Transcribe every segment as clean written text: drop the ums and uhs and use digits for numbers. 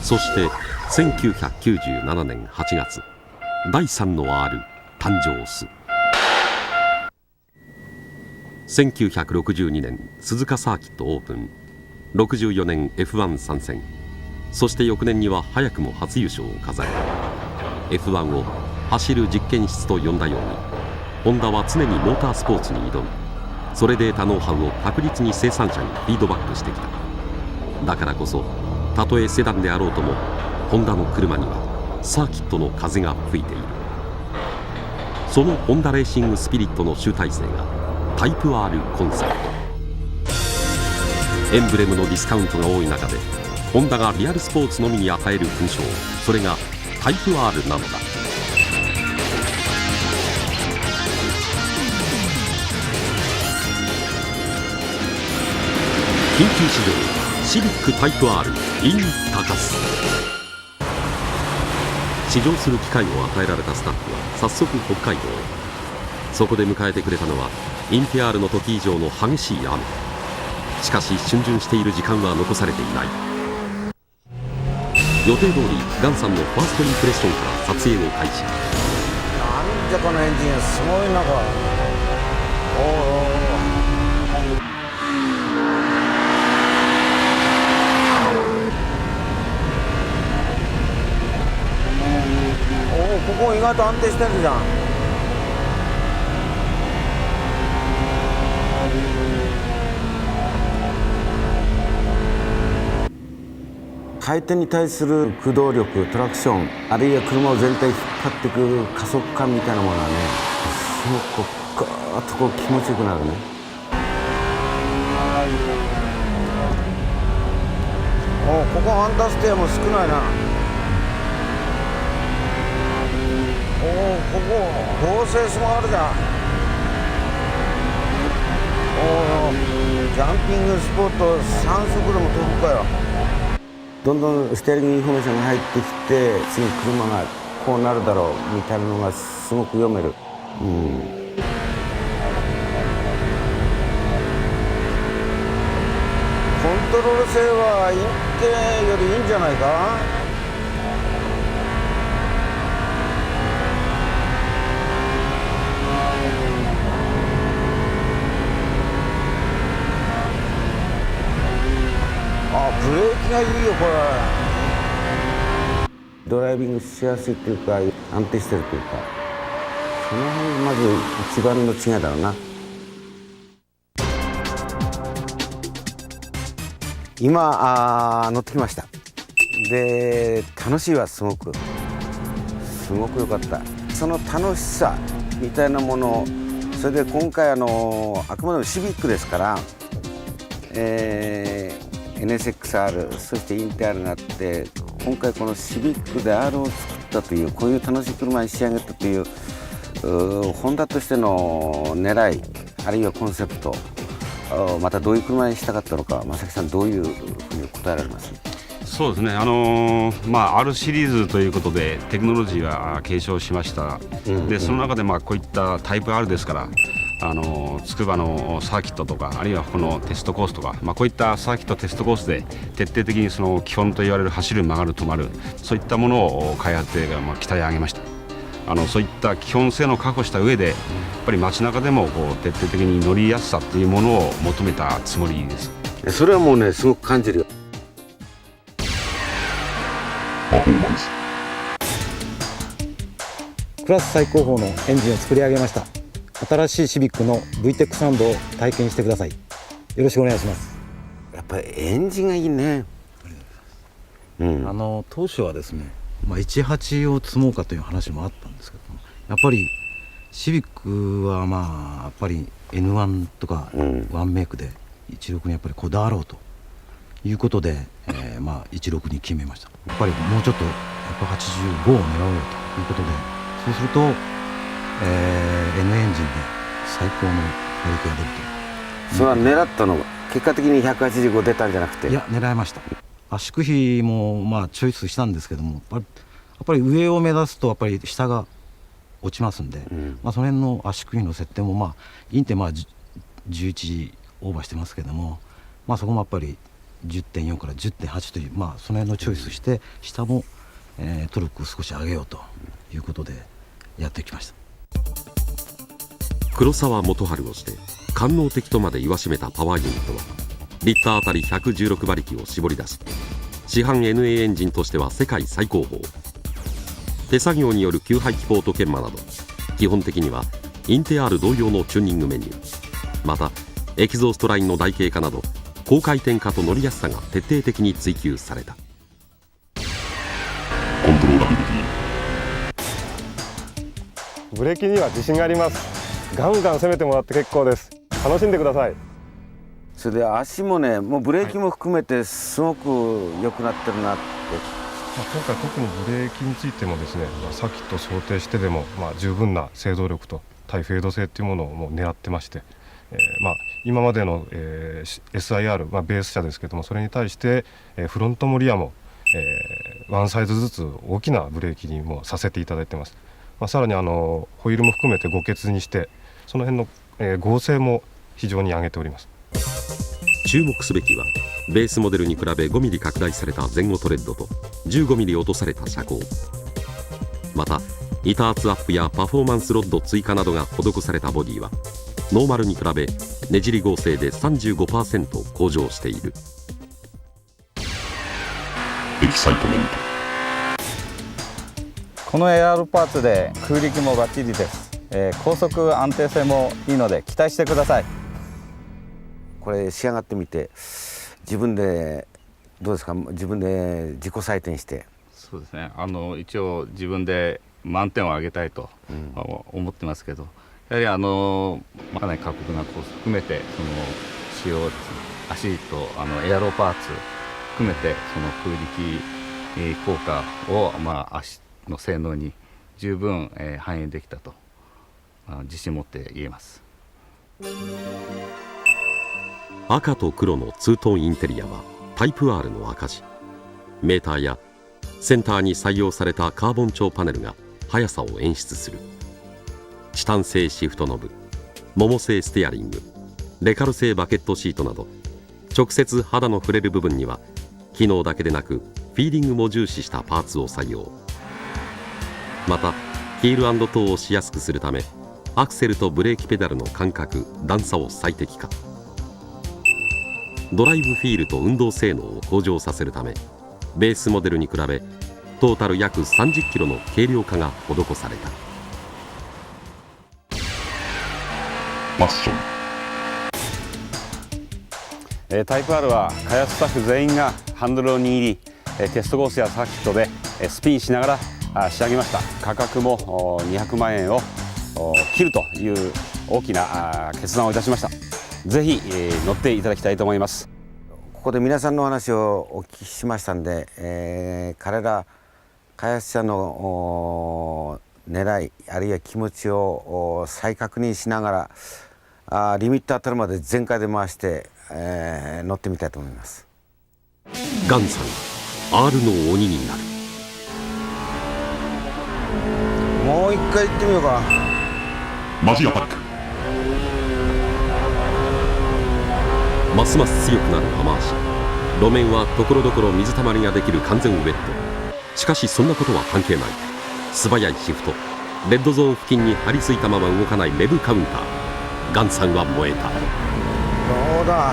そして1997年8月、第3の R 誕生す。1962年鈴鹿サーキットオープン、64年 F1 参戦、そして翌年には早くも初優勝を飾り、 F1 を走る実験室と呼んだように、ホンダは常にモータースポーツに挑み、それで得たノウハウを確実に生産者にフィードバックしてきた。だからこそ、たとえセダンであろうとも、ホンダの車にはサーキットの風が吹いている。そのホンダレーシングスピリットの集大成がタイプ R コンセプト。エンブレムのディスカウントが多い中で、ホンダがリアルスポーツのみに与える勲章、それがタイプ R なのだ。緊急試乗シビックタイプ R in 高須。試乗する機会を与えられたスタッフは早速北海道へ。そこで迎えてくれたのはインティアールの時以上の激しい雨。しかし逡巡している時間は残されていない。予定通りガンさんのファーストインプレッションから撮影を開始。なんじゃこのエンジン、すごいなこれ。ここ意外と安定してるじゃん。回転に対する駆動力、トラクション、あるいは車を全体引っ張っていく加速感みたいなものはね、すごくガーッとこう気持ちよくなるね。ここアンダーステアも少ないな。ここ合成スもあるじゃん。ジャンピングスポット3速でも飛ぶかよ。どんどんステアリングインフォメーションが入ってきて、次車がこうなるだろうみたいなのがすごく読める。コントロール性はインテよりいいんじゃないか。ブレーキがいいよこれ。ドライビングしやすいっていうか、安定してるというか、その辺がまず一番の違いだろうな。今乗ってきました。で楽しいわ、すごく良かった。その楽しさみたいなもの、それで今回あくまでもシビックですから、NSXR そしてインテ R があって、今回このシビックで R を作ったという、こういう楽しい車に仕上げたというホンダとしての狙い、あるいはコンセプト、またどういう車にしたかったのか、正木さんどういうふうに答えられます？そうですね、R シリーズということでテクノロジーは継承しました。でその中でこういったタイプ R ですから、筑波のサーキットとか、あるいはこのテストコースとか、こういったサーキットテストコースで徹底的にその基本と言われる走る、曲がる、止まる、そういったものを開発で鍛え上げました。そういった基本性能を確保した上で、やっぱり街中でも徹底的に乗りやすさっていうものを求めたつもりです。それはもうね、すごく感じるよ。クラス最高峰のエンジンを作り上げました。新しいシビックの VTEC サウンドを体験してください。よろしくお願いします。やっぱりエンジンがいいね。当初はですね、18を積もうかという話もあったんですけども、やっぱりシビックはやっぱり N1 とかワンメイクで16にやっぱりこだわろうということで、16に決めました。やっぱりもうちょっと185を狙おうよということで、そうするとN エンジンで最高の馬力が出ると。それは狙ったのが結果的に185出たんじゃなくて、いや狙いました。圧縮比もまあチョイスしたんですけども、やっぱり上を目指すとやっぱり下が落ちますんで、まあ、その辺の圧縮比の設定もまあインテまあ11オーバーしてますけども、まあ、そこもやっぱり10.4 から 10.8 という、まあ、その辺のチョイスして下も、トルクを少し上げようということでやってきました。黒沢元春をして官能的とまで言わしめたパワーユニットはリッターあたり116馬力を絞り出し、市販 NA エンジンとしては世界最高峰。手作業による給排気ポート研磨など基本的にはインテ R 同様のチューニングメニュー、またエキゾーストラインの台形化など高回転化と乗りやすさが徹底的に追求された。コントローラビリティ。ブレーキには自信があります。ガンガン攻めてもらって結構です。楽しんでください。それで足もね、もうブレーキも含めてすごく良くなってるなって、今回特にブレーキについてもですね、サーキットを想定してでも、十分な制動力と対フェード性っていうものをもう狙ってまして、今までの、SIR、ベース車ですけども、それに対して、フロントもリアも、ワンサイズずつ大きなブレーキにもさせていただいてます。さらにホイールも含めて5欠にして、その辺の、剛性も非常に上げております。注目すべきはベースモデルに比べ 5mm 拡大された前後トレッドと 15mm 落とされた車高、また板圧アップやパフォーマンスロッド追加などが施されたボディはノーマルに比べねじり剛性で 35% 向上している。エキサイトメント。この AR パーツで空力もバッチリです。高速安定性もいいので期待してください。これ仕上がってみて自分でどうですか、自分で自己採点して。そうですね、一応自分で満点を上げたいと思ってますけど、やはりかなり過酷なコース含めてその使用ですね、足とエアロパーツ含めてその空力効果を、足の性能に十分反映できたと自信持って言えます。赤と黒のツートンインテリアはタイプ R の証。メーターやセンターに採用されたカーボン調パネルが速さを演出する。チタン製シフトノブ、モモ製ステアリング、レカル製バケットシートなど直接肌の触れる部分には機能だけでなくフィーリングも重視したパーツを採用。またヒール&トーをしやすくするためアクセルとブレーキペダルの間隔段差を最適化。ドライブフィールと運動性能を向上させるためベースモデルに比べトータル約30キロの軽量化が施された。マッション。タイプ R は開発スタッフ全員がハンドルを握りテストコースやサーキットでスピンしながら仕上げました。価格も200万円を切るという大きな決断をいたしました。ぜひ乗っていただきたいと思います。ここで皆さんのお話をお聞きしましたんで、彼ら開発者の狙いあるいは気持ちを再確認しながらリミット当たるまで全開で回して、乗ってみたいと思います。ガンさん R の鬼になる。もう一回行ってみようか。マジアタック。ますます強くなる雨足。路面はところどころ水たまりができる完全ウェット。しかしそんなことは関係ない。素早いシフト、レッドゾーン付近に張り付いたまま動かないメブカウンター。ガンさんは燃えた。どうだ、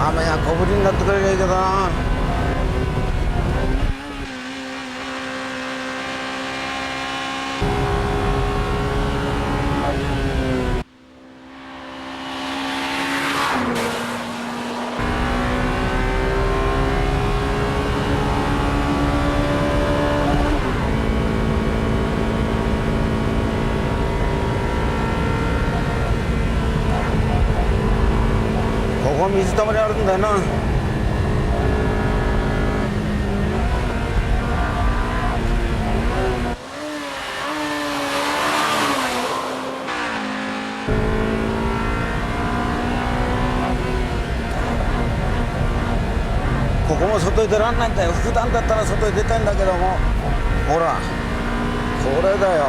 雨が小降りになってくれりゃいいけどな。ここ水たまりあるんだよな。ここも外へ出らんないんだよ。普段だったら外へ出たいんだけども、ほらこれだよ。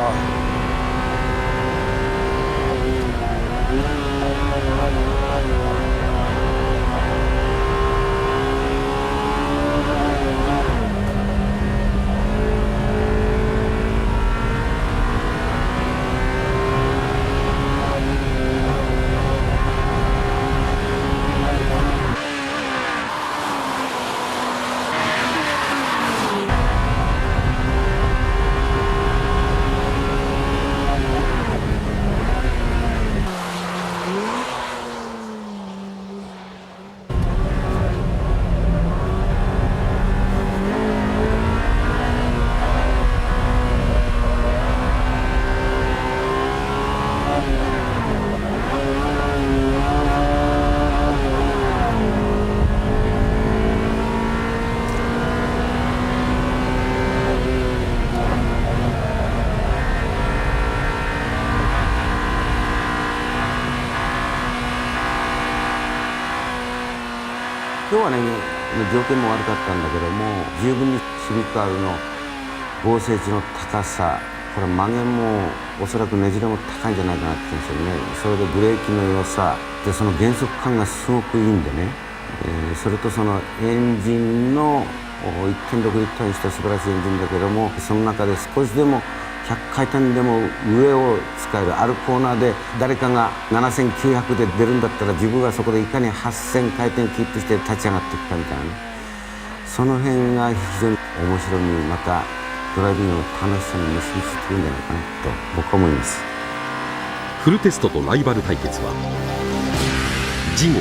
今日はね、条件も悪かったんだけども、十分にシビック R の合成値の高さ、これ曲げもおそらくねじれも高いんじゃないかなって言うんですよね。それでブレーキの良さで、その減速感がすごくいいんでね、それとそのエンジンの 1.6 リッターにした素晴らしいエンジンだけども、その中で少しでも100回転でも上を使える。あるコーナーで誰かが7900で出るんだったら、自分はそこでいかに8000回転キープして立ち上がっていくかみたいなね、その辺が非常に面白み、またドライビングの楽しさに結びついているんじゃないかなと僕は思います。フルテストとライバル対決は次号